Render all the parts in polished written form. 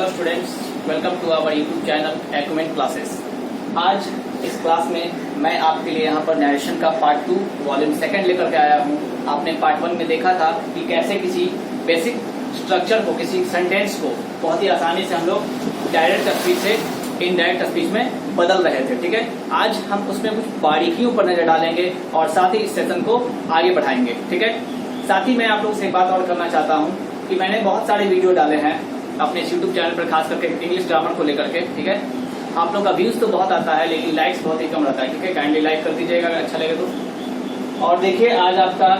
Students, welcome to our YouTube channel Acument classes. आज इस class में मैं आपके लिए यहाँ पर नरेशन का पार्ट 2 वॉल्यूम 2 लेकर के आया हूँ। आपने पार्ट 1 में देखा था कि कैसे किसी बेसिक स्ट्रक्चर को, किसी सेंटेंस को बहुत ही आसानी से हम लोग डायरेक्ट स्पीच से इनडायरेक्ट स्पीच में बदल रहे थे। ठीक है, आज हम उसमें कुछ बारीकियों पर नजर डालेंगे और साथ ही इस सेशन को आगे बढ़ाएंगे। ठीक है, साथ ही मैं आप लोगों से एक बात और करना चाहता हूँ कि मैंने बहुत सारे वीडियो डाले हैं अपने यूट्यूब चैनल पर, खास करके इंग्लिश ग्रामर को लेकर के। ठीक है, आप लोगों का व्यूज तो बहुत आता है लेकिन लाइक्स बहुत ही कम रहता है। ठीक है, काइंडली लाइक कर दीजिएगा अगर अच्छा लगे तो। और देखिए, आज आपका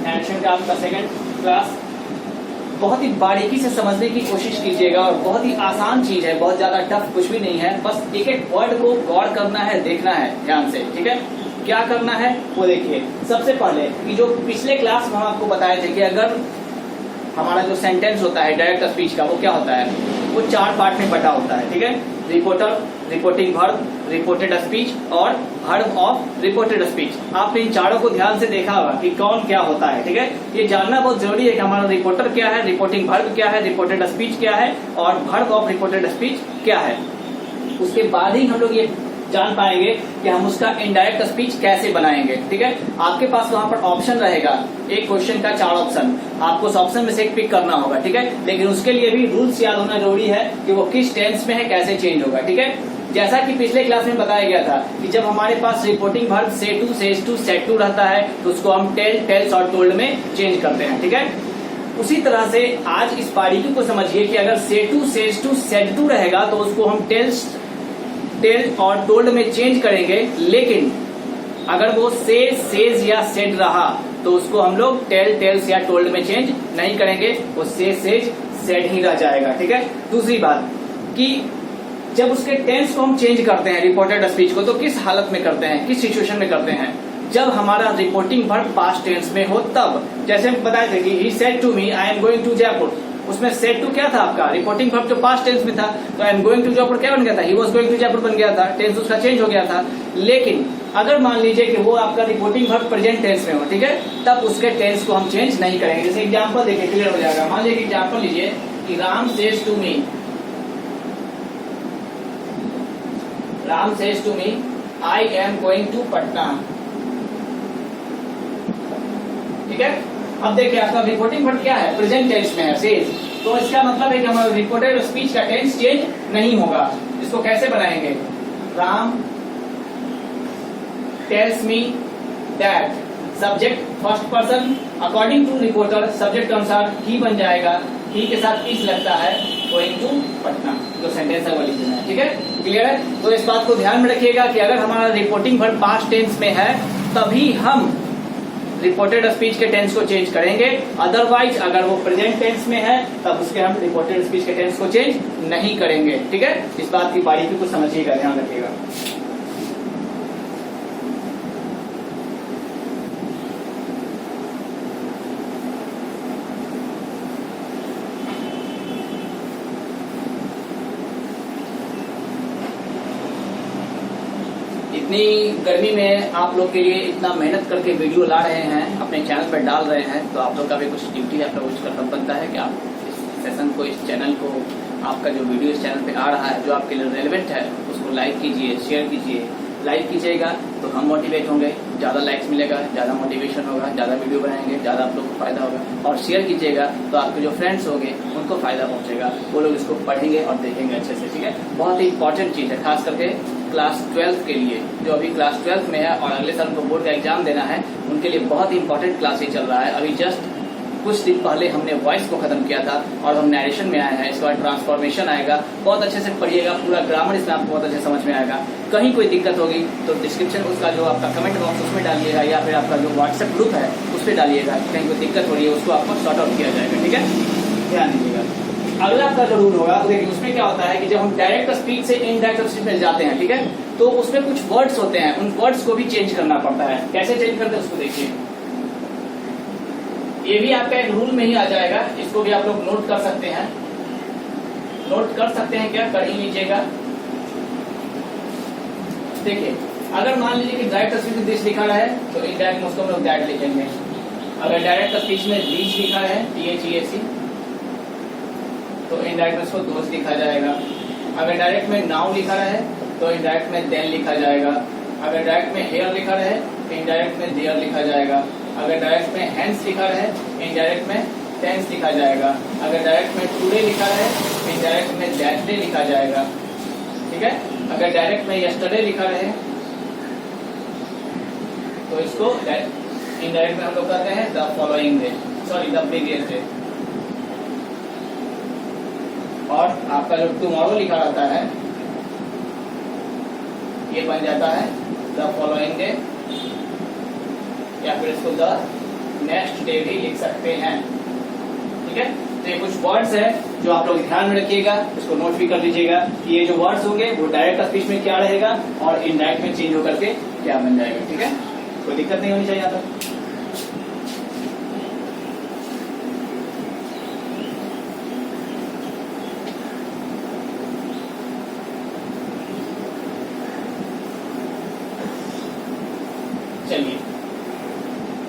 नरेशन का आपका सेकंड क्लास बहुत ही बारीकी से समझने की कोशिश कीजिएगा और बहुत ही आसान चीज है, बहुत ज्यादा टफ कुछ भी नहीं है। बस एक एक वर्ड को गौर करना है, देखना है ध्यान से। ठीक है, क्या करना है वो देखिए। सबसे पहले कि जो पिछले क्लास में हम आपको बताए थे कि अगर हमारा जो सेंटेंस होता है डायरेक्ट स्पीच का, वो क्या होता है, वो 4 पार्ट में बटा होता है। ठीक है, reporter, reporting verb, reported speech और वर्ब ऑफ रिपोर्टेड स्पीच। आपने इन चारों को ध्यान से देखा होगा कि कौन क्या होता है। ठीक है, ये जानना बहुत जरूरी है कि हमारा रिपोर्टर क्या है, रिपोर्टिंग वर्ब क्या है, रिपोर्टेड स्पीच क्या है और वर्ब ऑफ रिपोर्टेड स्पीच क्या है। उसके बाद ही हम लोग ये जान पाएंगे कि हम उसका इनडायरेक्ट स्पीच कैसे बनाएंगे। ठीक है, आपके पास वहां पर ऑप्शन रहेगा, एक क्वेश्चन का 4 ऑप्शन, आपको उस ऑप्शन में से एक पिक करना होगा। ठीक है, लेकिन उसके लिए भी रूल्स याद होना जरूरी है कि वो किस टेंस में है, कैसे चेंज होगा। ठीक है, जैसा कि पिछले क्लास में बताया गया था कि जब हमारे पास reporting verb say to, says to, said to रहता है तो उसको हम टेल, टेल्स और टोल्ड में चेंज करते हैं। ठीक है, उसी तरह से आज इस बारीकी को समझिए कि अगर say to, says to, said to रहेगा तो उसको हम टेल्स, टेल और टोल्ड में चेंज करेंगे। लेकिन अगर वो से, सेज या सेड रहा तो उसको हम लोग टेल, टेल्स या टोल्ड में चेंज नहीं करेंगे, वो से, सेज, सेड ही रह जाएगा। ठीक है, दूसरी बात कि जब उसके टेंस को हम चेंज करते हैं रिपोर्टेड स्पीच को, तो किस हालत में करते हैं, किस सिचुएशन में करते हैं, जब हमारा रिपोर्टिंग वर्ब पास्ट टेंस में हो तब। जैसे हम बताए थे कि he said to me I am going to Jaipur, उसमें सेड टू क्या था आपका, रिपोर्टिंग वर्ब जो पास्ट टेंस में था, तो I am going to Jaipur क्या बन गया था, he was going to Jaipur बन गया था, टेंस उसका चेंज हो गया था। लेकिन अगर मान लीजिए कि वो आपका रिपोर्टिंग वर्ब प्रेजेंट टेंस में हो, ठीक है, तब उसके टेंस को हम चेंज नहीं करेंगे। जैसे एग्जांपल देखिए, क्लियर हो जाएगा। मान लीजिए एग्जांपल लीजिए कि Ram says to me, Ram says to me I am going to Patna. ठीक है, अब देखिए आपका रिपोर्टिंग वर्ब क्या है, प्रेजेंट टेंस में है, सेज, तो इसका मतलब है कि हमारा रिपोर्टेड स्पीच का टेंस चेंज नहीं होगा। इसको कैसे बनाएंगे, Ram tells me that, subject first person, according to reporter subject के अनुसार ही बन जाएगा, ही के साथ इस लगता है, गोइंग टू पटना, जो सेंटेंस है वो लिख देना है। ठीक है, क्लियर है। तो इस बात को ध्यान में रखिएगा कि अगर हमारा रिपोर्टिंग वर्ब पास्ट टेंस में है तभी हम रिपोर्टेड स्पीच के टेंस को चेंज करेंगे, अदरवाइज अगर वो प्रेजेंट टेंस में है तब उसके हम रिपोर्टेड स्पीच के टेंस को चेंज नहीं करेंगे। ठीक है, इस बात की बारीकी को समझिएगा, ध्यान रखिएगा। इतनी गर्मी में आप लोग के लिए इतना मेहनत करके वीडियो ला रहे हैं, अपने चैनल पर डाल रहे हैं, तो आप लोग का भी कुछ ड्यूटी आपका कुछ कर्तव्य बनता है कि आप इस सेशन को, इस चैनल को, आपका जो वीडियो इस चैनल पे आ रहा है जो आपके लिए रेलेवेंट है उसको लाइक कीजिए, शेयर कीजिए। लाइक कीजिएगा तो हम मोटिवेट होंगे, ज्यादा लाइक्स मिलेगा, ज्यादा मोटिवेशन होगा, ज्यादा वीडियो बनाएंगे, ज्यादा आप लोग को फायदा होगा। और शेयर कीजिएगा तो आपके जो फ्रेंड्स होंगे उनको फायदा पहुंचेगा, वो लोग इसको पढ़ेंगे और देखेंगे अच्छे से। ठीक है, बहुत ही इंपॉर्टेंट चीज है, खास करके क्लास 12 के लिए, जो अभी क्लास 12 में है और अगले साल उनको बोर्ड का एग्जाम देना है, उनके लिए बहुत ही इंपॉर्टेंट क्लास ही चल रहा है। अभी जस्ट कुछ दिन पहले हमने वॉइस को खत्म किया था और हम नरेशन में आए हैं। इसके बाद ट्रांसफॉर्मेशन आएगा, बहुत अच्छे से पढ़िएगा, पूरा ग्रामर इसमें आपको बहुत अच्छे समझ में आएगा। कहीं कोई दिक्कत होगी तो डिस्क्रिप्शन उसका जो आपका कमेंट बॉक्स उसमें डालिएगा या फिर आपका जो व्हाट्सएप ग्रुप है उस पर डालिएगा, कहीं कोई दिक्कत हो रही है उसको आपको सॉर्ट आउट किया जाएगा। ठीक है, ध्यान दीजिएगा। अगला आपका जो रूल होगा, तो देखिए उसमें क्या होता है कि जब हम डायरेक्ट स्पीच से इनडायरेक्ट स्पीच में जाते हैं, ठीक है, तो उसमें कुछ वर्ड्स होते हैं, उन वर्ड्स को भी चेंज करना पड़ता है। कैसे चेंज करते हैं उसको देखिए, ये भी आपका एक रूल में ही आ जाएगा, इसको भी आप लोग नोट कर सकते हैं। नोट कर सकते हैं क्या, कर ही लीजिएगा। देखिए, अगर मान लीजिए कि डायरेक्ट स्पीच में दिस लिखा है तो इनडायरेक्ट में उसको हम लोग दैट लिखेंगे। अगर डायरेक्ट स्पीच में दिस लिखा है, THEAC, तो इनडायरेक्ट में इसको दोज लिखा जाएगा। अगर डायरेक्ट में नाउन लिखा रहे तो इनडायरेक्ट में देन लिखा जाएगा। अगर डायरेक्ट में हेयर लिखा रहे तो इनडायरेक्ट में देयर लिखा जाएगा। अगर डायरेक्ट में हैंड्स लिखा रहे इनडायरेक्ट में टेंस लिखा जाएगा। अगर डायरेक्ट में टुडे लिखा रहे इनडायरेक्ट में दैट डे लिखा जाएगा। ठीक है। अगर डायरेक्ट में यस्टरडे लिखा रहे तो इसको इनडायरेक्ट में हम लोग कहते हैं the following day, sorry the previous day. और आपका जो टुमारो लिखा रहता है ये बन जाता है द फॉलोइंग डे, या फिर इसको द नेक्स्ट डे भी लिख सकते हैं। ठीक है। तो ये कुछ वर्ड्स है जो आप लोग ध्यान में रखिएगा, इसको नोट भी कर लीजिएगा कि ये जो वर्ड्स होंगे वो डायरेक्ट स्पीच में क्या रहेगा और इनडायरेक्ट में चेंज होकर के क्या बन जाएगा। ठीक है। कोई दिक्कत नहीं होनी चाहिए यहाँ तक। चलिए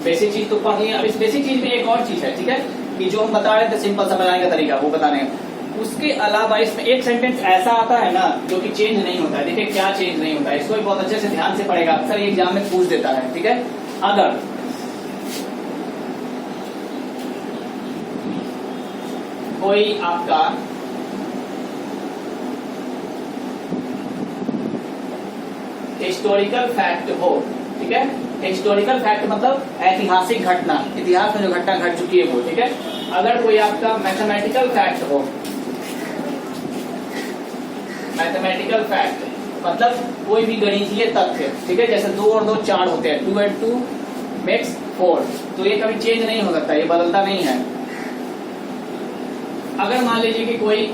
बेसिक चीज तो पढ़ लिया। अब इस बेसिक चीज में एक और चीज है, ठीक है, कि जो हम बता रहे थे सिंपल समझाने का तरीका वो बताने का। उसके अलावा इसमें एक सेंटेंस ऐसा आता है ना जो कि चेंज नहीं होता है। देखिए क्या चेंज नहीं होता है, इसको भी बहुत अच्छे से ध्यान से पढ़ेगा, अक्सर ये एग्जाम में पूछ देता है। ठीक है। अगर कोई आपका हिस्टोरिकल फैक्ट हो, ठीक है, हिस्टोरिकल फैक्ट मतलब ऐतिहासिक घटना, इतिहास में जो घटना घट चुकी है वो। ठीक है। अगर कोई आपका मैथमेटिकल फैक्ट हो, मैथमेटिकल फैक्ट मतलब कोई भी गणितीय तथ्य, ठीक है, जैसे 2 और 2 4 होते हैं, 2 and 2 makes 4, तो ये कभी चेंज नहीं हो सकता, ये बदलता नहीं है। अगर मान लीजिए कि कोई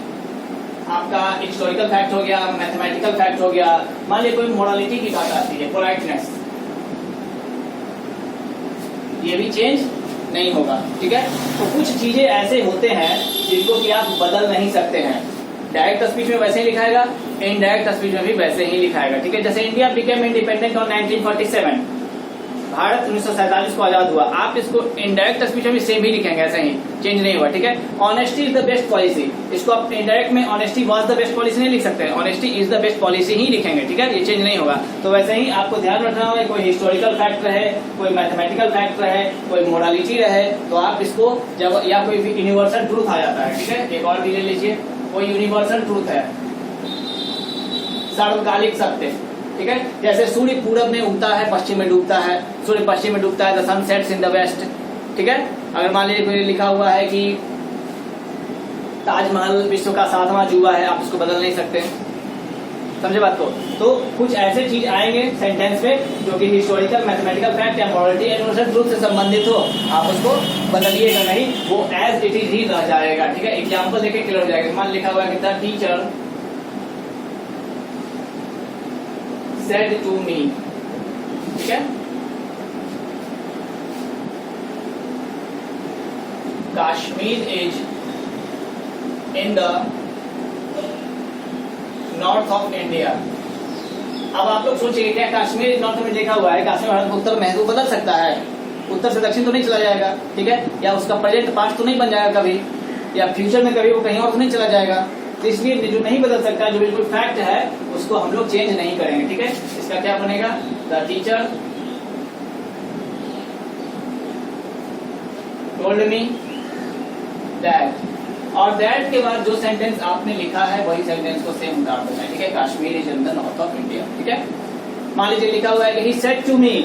आपका हिस्टोरिकल फैक्ट हो गया, मैथमेटिकल फैक्ट हो गया, मान लीजिए कोई मोरालिटी की बात आती है, पोलाइटनेस, ये भी चेंज नहीं होगा। ठीक है। तो कुछ चीजें ऐसे होते हैं जिनको कि आप बदल नहीं सकते हैं। डायरेक्ट स्पीच में वैसे ही लिखाएगा, इनडायरेक्ट स्पीच में भी वैसे ही लिखाएगा। ठीक है। जैसे India became independent on 1947, Bharat 1947 को आजाद हुआ, आप इसको इनडायरेक्ट स्पीच में भी सेम ही लिखेंगे, ऐसा ही चेंज नहीं हुआ। ठीक है। Honesty is the best policy, इसको आप इनडायरेक्ट में honesty was the best policy नहीं लिख सकते, honesty is the best policy ही लिखेंगे। ठीक है। ये चेंज नहीं होगा। तो वैसे ही आपको ध्यान रखना होगा, कोई हिस्टोरिकल फैक्ट रहे, कोई मैथमेटिकल फैक्ट रहे, कोई मोरालिटी रहे, तो आप इसको जब, या कोई यूनिवर्सल ट्रूथ आ जाता है। ठीक है। एक और भी ले लीजिए, कोई यूनिवर्सल ट्रूथ है, सार्वकालिक सत्य। ठीक है। जैसे सूर्य पूरब में उगता है, पश्चिम में डूबता है, सूर्य पश्चिम में डूबता है, the sun sets in the west. ठीक है। अगर मान लीजिए कोई लिखा हुआ है कि ताजमहल विश्व का 7वां अजूबा है, आप उसको बदल नहीं सकते, समझे बात को। तो कुछ ऐसे चीज आएंगे सेंटेंस में जो कि हिस्टोरिकल, मैथमेटिकल फैक्ट या मोरालिटी या यूनिवर्सल ट्रूथ से संबंधित हो, आप उसको बदलिएगा नहीं, वो एज इट इज ही रह जाएगा। ठीक है। एग्जाम्पल देके क्लियर हो जाएगा। मान लिखा हुआ है कि the teacher said to me, ठीक है, Kashmir is in the north of India। अब आप लोग सोचिए क्या कश्मीर नॉर्थ में लिखा हुआ है, कश्मीर भारत में उत्तर में है, तो बदल सकता है, उत्तर से दक्षिण तो नहीं चला जाएगा। ठीक है। या उसका प्रेजेंट पास्ट तो नहीं बन जाएगा कभी, या फ्यूचर में कभी वो कहीं और तो नहीं चला जाएगा। तो इसलिए जो नहीं बदल सकता, जो बिल्कुल फैक्ट है, उसको हम लोग चेंज नहीं करेंगे। ठीक है। इसका क्या बनेगा, the teacher told me that, और दैट के बाद जो सेंटेंस आपने लिखा है वही सेंटेंस को सेम उतार देना है। ठीक है। Kashmir is in the north of India. ठीक है। मान लीजिए लिखा हुआ है कि he said to me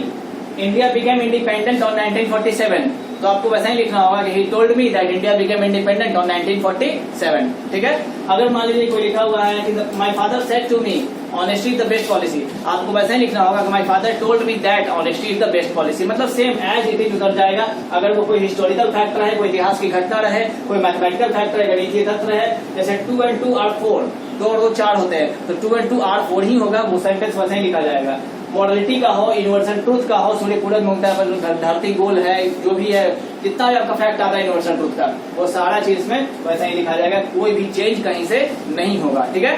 India became independent on 1947, तो आपको वैसा ही लिखना होगा कि he told me that India became independent on 1947। ठीक है। अगर मान लीजिए कोई लिखा हुआ है कि my father said to me honesty is the best policy, आपको वैसा ही लिखना होगा कि my father told me that honesty is the best policy, मतलब सेम एज इट इज उतर जाएगा। अगर वो कोई हिस्टोरिकल फैक्ट रहे, कोई इतिहास की घटना रहे, कोई मैथमेटिकल फैक्ट रहे, गणितीय तथ्य रहे, जैसे 2 and 2 are 4, 2 और 2 4 होते हैं, तो 2 and 2 are 4 ही होगा, वो सेंटेंस वैसे ही लिखा जाएगा। मॉडलिटी का हो, यूनिवर्सल ट्रूथ का हो, सूर्य पूरब में उगता है, धरती गोल है, जो भी है, जितना भी आपका फैक्ट आता है यूनिवर्सल ट्रूथ का, वो सारा चीज में वैसा ही लिखा जाएगा, कोई भी चेंज कहीं से नहीं होगा। ठीक है।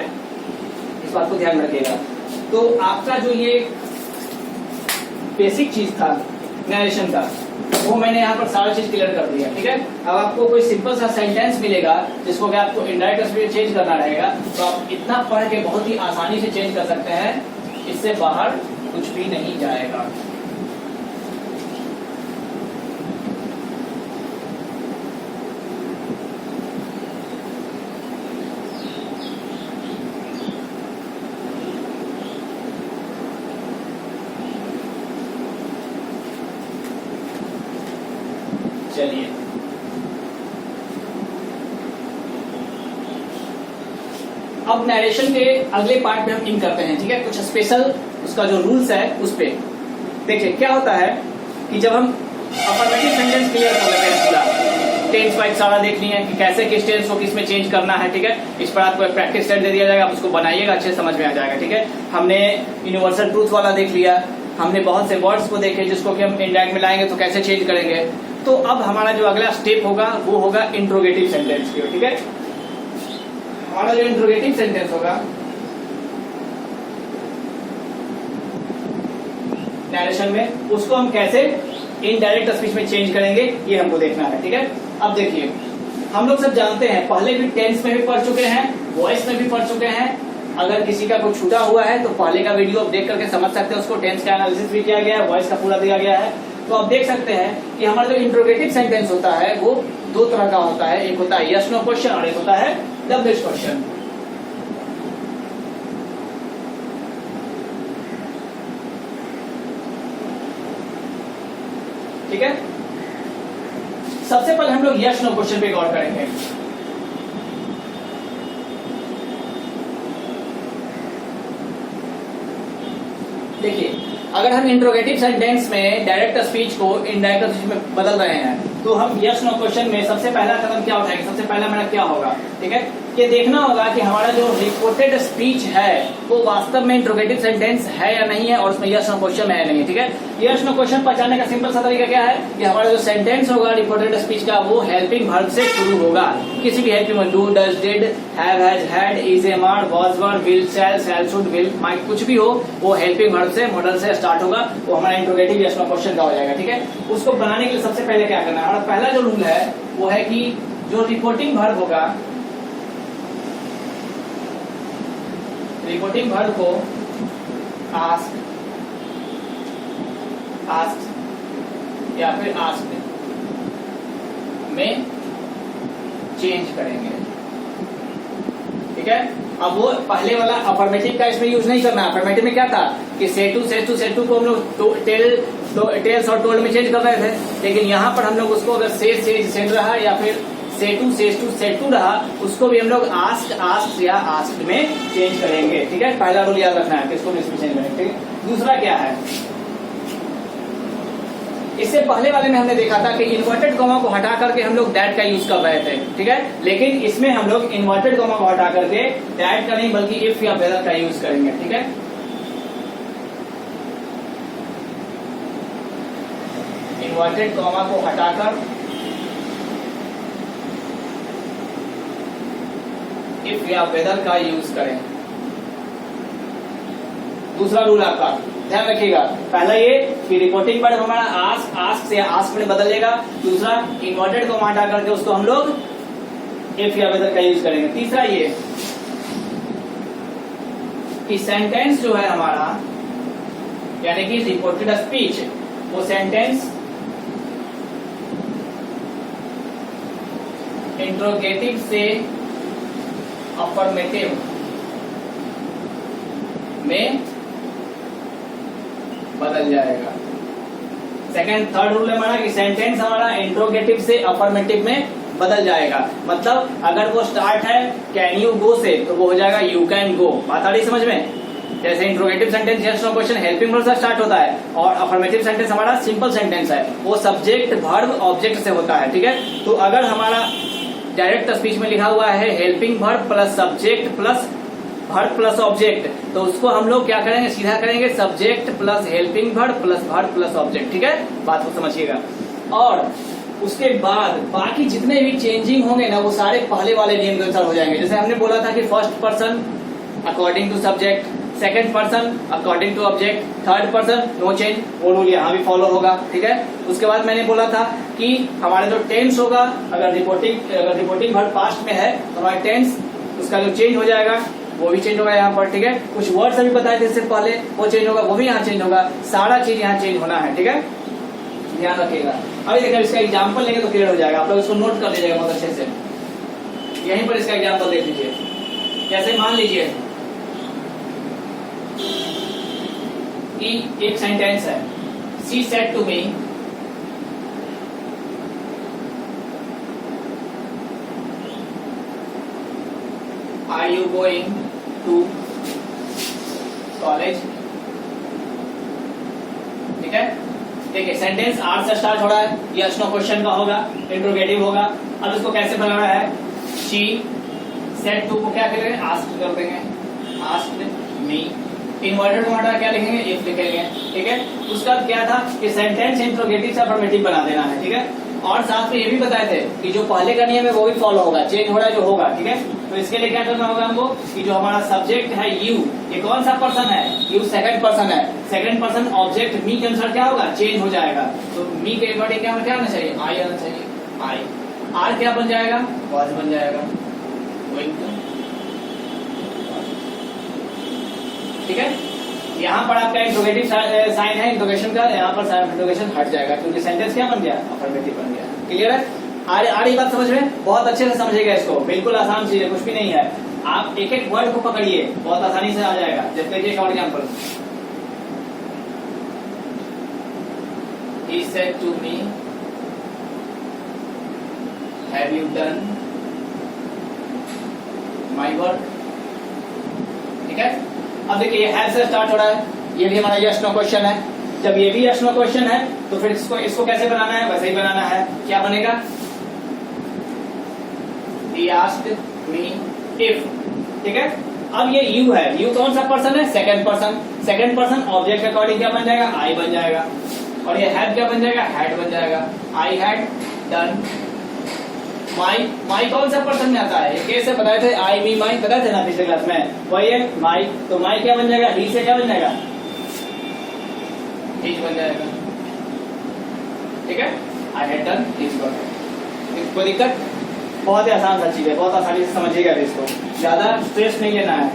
इस बात को ध्यान रखिएगा। तो आपका जो ये बेसिक चीज था नरेशन का, वो मैंने यहाँ पर सारा चीज क्लियर कर दिया, ठीक है। अब आपको कोई सिंपल सा सेंटेंस मिलेगा जिसको कि आपको इनडायरेक्ट स्पीच चेंज करना रहेगा, तो आप इतना पढ़ के बहुत ही आसानी से चेंज कर सकते हैं, इससे बाहर कुछ भी नहीं जाएगा। चलिए अब नरेशन के अगले पार्ट में हम इन करते हैं, ठीक है। कुछ स्पेशल उसका जो रूल्स है उस पे देखिए क्या होता है कि जब हम अफर्मेटिव सेंटेंस क्लियर कर लेते हैं, पूरा टेंस वाइज सारा देख लिए कि कैसे किस टेंस को किस में चेंज करना है, ठीक है। इस पर आपको एक प्रैक्टिस सेट दे दिया जाएगा, आप उसको बनाइएगा, अच्छे समझ में आ जाएगा, ठीक है। हमने यूनिवर्सल ट्रूथ वाला देख लिया, हमने बहुत से वर्ड्स को देखे जिसको कि हम इंडायरेक्ट में लाएंगे तो कैसे चेंज करेंगे। तो अब हमारा जो अगला स्टेप होगा वो होगा इंट्रोगेटिव सेंटेंस की, ठीक है। हमारा जो इंट्रोगेटिव सेंटेंस होगा नरेशन में, उसको हम कैसे इनडायरेक्ट स्पीच में चेंज करेंगे ये हमको देखना है, ठीक है। अब देखिए हम लोग सब जानते हैं, पहले भी टेंस में भी पढ़ चुके हैं, वॉइस में भी पढ़ चुके हैं। अगर किसी का कुछ छूटा हुआ है तो पहले का वीडियो आप देख करके समझ सकते हैं, उसको टेंस का एनालिसिस भी किया गया है, वॉइस का पूरा दिया गया है। तो आप देख सकते हैं कि हमारा जो इंट्रोगेटिव सेंटेंस होता है वो दो तरह का होता है, एक होता है यस नो क्वेश्चन और एक होता है डब्ल्यू क्वेश्चन। ठीक है, सबसे पहले हम लोग यस नो क्वेश्चन पे गौर करेंगे। देखिए अगर हम इंट्रोगेटिव सेंटेंस में डायरेक्ट स्पीच को इनडायरेक्ट स्पीच में बदल रहे हैं तो हम यस नो क्वेश्चन में सबसे पहला कदम क्या उठाएंगे, सबसे पहला हमारा क्या होगा, ठीक है। ये देखना होगा कि हमारा जो रिपोर्टेड स्पीच है वो वास्तव में इंट्रोगेटिव सेंटेंस है या नहीं है और उसमें यस नो क्वेश्चन है या नहीं, ठीक है। यस नो क्वेश्चन पहचानने का सिंपल सा तरीका क्या है कि हमारा जो सेंटेंस होगा रिपोर्टेड स्पीच का वो हेल्पिंग वर्ब से शुरू होगा, किसी भी helping verb, do, does, did, have, has, had, is, am, are, was, were, will, shall, should, will, might, कुछ भी हो वो हेल्पिंग वर्ब से, मॉडल से स्टार्ट होगा, वो हमारा इंट्रोगेटिव यस नो क्वेश्चन का हो जाएगा, ठीक है। उसको बनाने के लिए सबसे पहले क्या करना है, हमारा पहला जो रूल है वो है कि जो रिपोर्टिंग वर्ब होगा, रिपोर्टिंग वर्ब को आस्क, आस्क्ड या फिर आस्क्ड में चेंज करेंगे, ठीक है। अब वो पहले वाला अफर्मेटिव का इसमें यूज नहीं करना। अफर्मेटिव में क्या था कि से टू को हम लोग टेल्स और टोल्ड में चेंज कर रहे थे, लेकिन यहाँ पर हम लोग उसको अगर सेड रहा या फिर सेड टू रहा, उसको भी हम लोग आस्क या आस्क्ड में चेंज करेंगे, ठीक है। पहला रूल याद रखना है कि इसको इसमें चेंज करेंगे, ठीक है। दूसरा क्या है, इससे पहले वाले में हमने देखा था कि इन्वर्टेड कॉमा को हटा करके हम लोग दैट का यूज कर रहे थे, ठीक है। लेकिन इसमें हम लोग इन्वर्टेड कॉमा को हटा करके दैट का नहीं बल्कि इफ या वेदर का यूज करेंगे, ठीक है। इन्वर्टेड कॉमा को हटाकर इफ या वेदर का यूज करें। दूसरा रूल आपका ध्यान रखिएगा, पहला ये कि रिपोर्टिंग वर्ब हमारा आस्क से आस्क में बदल जाएगा। दूसरा इन्वर्टेड को हटा करके उसको हम लोग इफ या वेदर का यूज करेंगे। तीसरा ये कि सेंटेंस जो है हमारा यानी कि रिपोर्टेड स्पीच, वो सेंटेंस इंट्रोगेटिव से अफर्मेटिव में बदल जाएगा। सेकंड थर्ड रूल है हमारा कि सेंटेंस हमारा इंट्रोगेटिव से अफर्मेटिव में बदल जाएगा। मतलब अगर वो स्टार्ट है कैन यू गो से तो वो हो जाएगा यू कैन गो। बात आ रही समझ में? जैसे interrogative sentence yes no question helping verb से स्टार्ट होता है और अफर्मेटिव सेंटेंस हमारा सिंपल सेंटेंस है, वो सब्जेक्ट वर्ब ऑब्जेक्ट से होता है, ठीक है। तो अगर हमारा डायरेक्ट स्पीच में लिखा हुआ है helping verb plus subject plus verb plus object, तो उसको हम लोग क्या करेंगे, सीधा करेंगे subject plus helping verb plus object, ठीक है। बात को समझिएगा। और उसके बाद बाकी जितने भी चेंजिंग होंगे ना वो सारे पहले वाले नियम के अनुसार हो जाएंगे। जैसे हमने बोला था कि first person according to subject, second person according to object, third person no change, वो रूल यहाँ भी फॉलो होगा, ठीक है। उसके बाद मैंने बोला था कि हमारा जो टेंस होगा, अगर रिपोर्टिंग वर्ब पास्ट में है तो हमारा टेंस उसका जो चेंज हो जाएगा वो भी चेंज होगा यहाँ पर, ठीक है। कुछ वर्ड्स अभी बताए थे इससे पहले, वो चेंज होगा, वो भी यहाँ चेंज होगा, सारा चीज यहाँ चेंज होना है, ठीक है, ध्यान रखिएगा। अभी देखिए इसका एग्जाम्पल लेंगे तो क्लियर हो जाएगा, आप लोग इसको नोट कर लीजिएगा बहुत अच्छे से। यहीं पर इसका एग्जाम्पल देख लीजिए, जैसे मान लीजिए कि एक सेंटेंस है, she said to me, are you going to college, ठीक है। देखिए सेंटेंस आर से स्टार्ट हो रहा है, यस नो क्वेश्चन का होगा, इंट्रोगेटिव होगा। अब इसको कैसे बनाना है, शी सेड टू को क्या करेंगे, आस्क्ड कर देंगे, आस्क्ड मी, इन्वर्टेड कॉमा क्या लिखेंगे, इफ लिखेंगे, ठीक है। उसका क्या था कि सेंटेंस इंट्रोगेटिव से अफर्मेटिव बना देना है, ठीक है। और साथ में ये भी बताए थे कि जो पहले का नियम है वो भी फॉलो होगा, चेंज हो रहा है जो होगा, ठीक है। तो इसके लिए क्या करना होगा हमको कि जो हमारा सब्जेक्ट है यू, ये कौन सा पर्सन है, यू सेकंड पर्सन है, सेकंड पर्सन ऑब्जेक्ट मी के अनुसार क्या होगा, चेंज हो जाएगा। तो मी के बॉडी क्या होना चाहिए, आई आना चाहिए, आई, आर क्या बन जाएगा, वॉज बन जाएगा, ठीक है। यहाँ पर आपका इंट्रोगेटिव साइन है इंट्रोगेशन का, यहाँ पर इंट्रोगेशन हट जाएगा क्योंकि सेंटेंस क्या बन गया, अफर्मेटिव बन गया, क्लियर है। आ रही बात समझ में, बहुत अच्छे से समझिएगा इसको, बिल्कुल आसान चीज है, कुछ भी नहीं है। आप एक एक वर्ड को पकड़िए, बहुत आसानी से आ जाएगा। जैसे देखिए एक और example, he said to me, have you done my work, ठीक है। अब देखिए हैव से स्टार्ट हो रहा है, ये भी हमारा यस नो क्वेश्चन है। जब ये भी यस नो क्वेश्चन है तो फिर इसको कैसे बनाना है, वैसे ही बनाना है। क्या बनेगा, he asked me if, ठीक है। अब ये यू है, यू कौन सा पर्सन है, second person, second person object according क्या बन जाएगा, आई बन जाएगा। और ये हैव क्या बन जाएगा, हैड बन जाएगा, आई हैड डन। माई, माई कौन सा पर्सन में आता है, कैसे बताए थे, आई मी माई बताए थे ना पिछले क्लास में, वही है माई। तो माई क्या बन जाएगा, ही से क्या बन जाएगा, हिज बन जाएगा, ठीक है। I had done his work. कोई दिक्कत, बहुत ही आसान सा चीज है, बहुत आसानी से समझिएगा इसको, ज्यादा स्ट्रेस नहीं लेना है।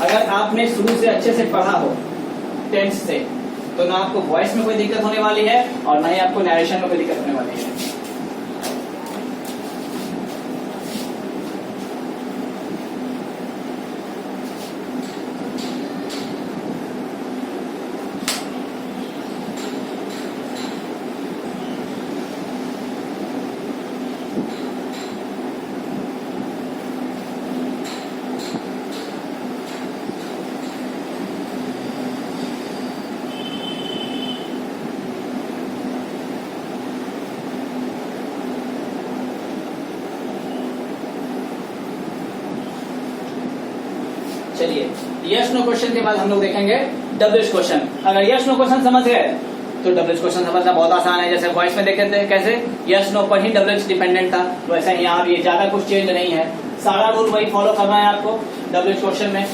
अगर आपने शुरू से अच्छे से पढ़ा हो टेंस से, तो ना आपको वॉइस में कोई दिक्कत होने वाली है और ना ही आपको नरेशन में कोई दिक्कत होने वाली है। चलिए यस नो क्वेश्चन के बाद हम लोग देखेंगे डब्ल्यूएच क्वेश्चन। अगर यस नो क्वेश्चन समझ गए तो डब्ल्यूएच क्वेश्चन समझना बहुत आसान है। जैसे वॉइस में देखे थे कैसे यस नो पर ही डब्ल्यूएच डिपेंडेंट था, वैसे ही यहाँ भी ज्यादा कुछ चेंज नहीं है, सारा रूल वही फॉलो करना है आपको डब्ल्यूएच क्वेश्चन में।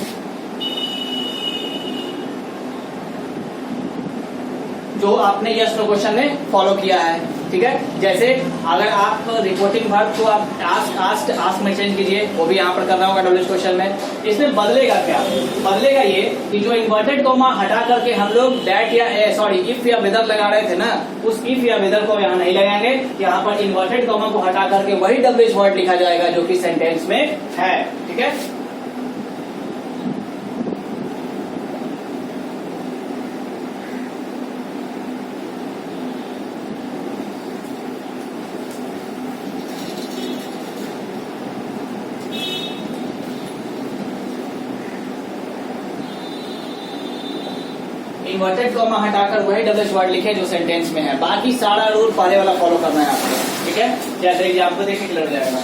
जो आपने यस नो क्वेश्चन में फॉलो किया है, ठीक है। जैसे अगर आप रिपोर्टिंग वर्ब को आप आस्क में चेंज कीजिए, वो भी यहाँ पर करना होगा डब्ल्यूएच क्वेश्चन में। इसमें बदलेगा क्या, बदलेगा ये कि जो इन्वर्टेड कॉमा हटा करके हम लोग दैट या इफ या वेदर लगा रहे थे ना, उस इफ या वेदर को यहाँ नहीं लगाएंगे, यहाँ पर इन्वर्टेड कॉमा को हटा करके वही डब्ल्यूएच वर्ड लिखा जाएगा जो कि सेंटेंस में है, ठीक है। इन्वर्टेड कॉमा हटाकर वही डब्ल्यूएच वर्ड लिखे जो सेंटेंस में है, बाकी सारा रूल पहले वाला फॉलो करना है आपको, ठीक है। जैसे एग्जाम्पल देखिए क्लियर हो जाएगा।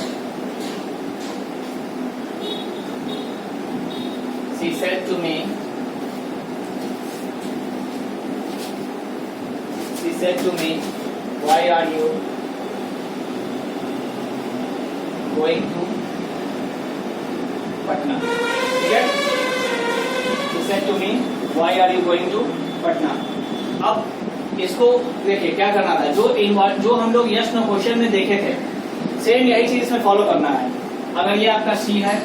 She said to me, she said to me, why are you going to Patna, ठीक है। He said to me, why are you going to Patna. अब इसको देखिए क्या करना था, जो हम लोग यस नो क्वेश्चन में देखे थे, सेम यही चीज इसमें फॉलो करना है। अगर ये आपका सी है,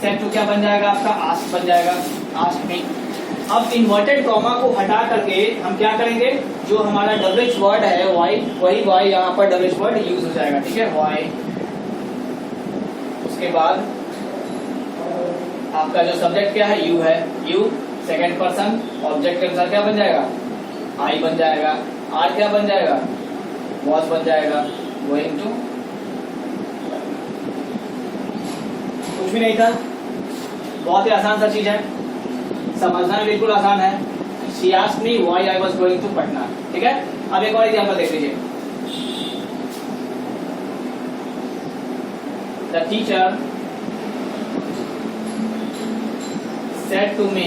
सेट टू क्या बन जाएगा आपका, आस्क बन जाएगा, आस्क मी। अब इन्वर्टेड कॉमा को हटा करके हम क्या करेंगे, जो हमारा डब्ल्यूएच वर्ड है वाई, वही वाई यहाँ पर डब्ल्यूएच वर्ड यूज हो जाएगा, ठीक है, वाई। उसके बाद आपका जो सब्जेक्ट क्या है, यू है, यू सेकेंड पर्सन, ऑब्जेक्ट के अनुसार क्या बन जाएगा, आई बन जाएगा, आर क्या बन जाएगा, वॉज बन जाएगा, गोइंग टू। कुछ भी नहीं था, बहुत ही आसान सा चीज है, समझना में बिल्कुल आसान है। She asked me why I was going to Patna, ठीक है। अब एक और एग्जांपल देख लीजिए। The teacher said to me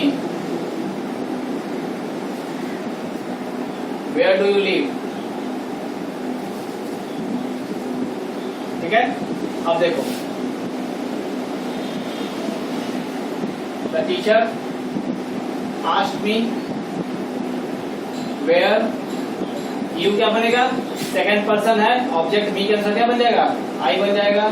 where do you live, ठीक है। अब देखो, the teacher asked me where, you क्या बनेगा, सेकेंड पर्सन है, ऑब्जेक्ट मी के अनुसार क्या बन जाएगा, आई बन जाएगा।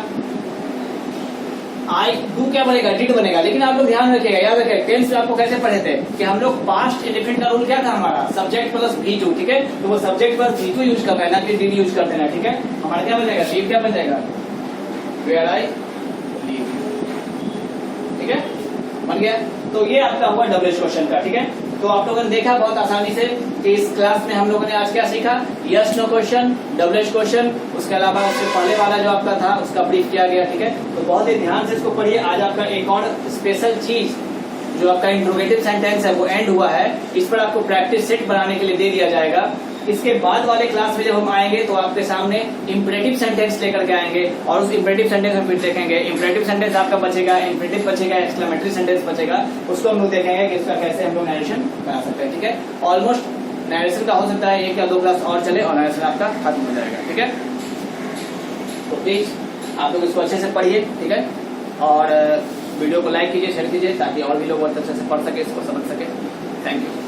आई डू क्या बनेगा, डिड बनेगा। लेकिन आप लोग ध्यान रखिएगा, याद रखिएगा, टेंस में आपको कैसे पढ़े थे कि हम लोग पास्ट इंडेफिनिट का रूल क्या था हमारा, सब्जेक्ट प्लस V2, ठीक है। तो वो सब्जेक्ट प्लस V2 यूज करना है, ना कि डिड यूज कर देना, ठीक है। हमारा क्या बन जाएगा, लीव क्या बन जाएगा, वेयर आई लीव, ठीक है, बन गया। तो ये आपका हुआ डब्ल्यूएच क्वेश्चन का, ठीक है। तो आप लोगों ने देखा बहुत आसानी से कि इस क्लास में हम लोगों ने आज क्या सीखा, yes no question, WH question, उसके अलावा उससे पहले वाला जो आपका था उसका ब्रीफ किया गया, ठीक है। तो बहुत ही ध्यान से इसको पढ़िए। आज आपका एक और स्पेशल चीज जो आपका इंट्रोगेटिव सेंटेंस है वो एंड हुआ है, इस पर आपको प्रैक्टिस सेट बनाने के लिए दे दिया जाएगा। इसके बाद वाले क्लास में जब हम आएंगे तो आपके सामने इंपरेटिव सेंटेंस लेकर के आएंगे और उस इंपरेटिव सेंटेंस में फिर देखेंगे। इंपरेटिव सेंटेंस आपका बचेगा, इंपरेटिव बचेगा, एक्सक्लेमेटरी सेंटेंस बचेगा, उसको हम लोग देखेंगे कि इसका कैसे हम लोग नरेशन बना सकते हैं, ठीक है। ऑलमोस्ट नरेशन का हो सकता है 1 या 2 क्लास और चले और नरेशन आपका खत्म हो जाएगा, ठीक है। तो प्लीज आप लोग इसको अच्छे से पढ़िए, ठीक है, और वीडियो को लाइक कीजिए, शेयर कीजिए, ताकि और भी लोग बहुत अच्छे से पढ़ सके, इसको समझ सके। Thank you.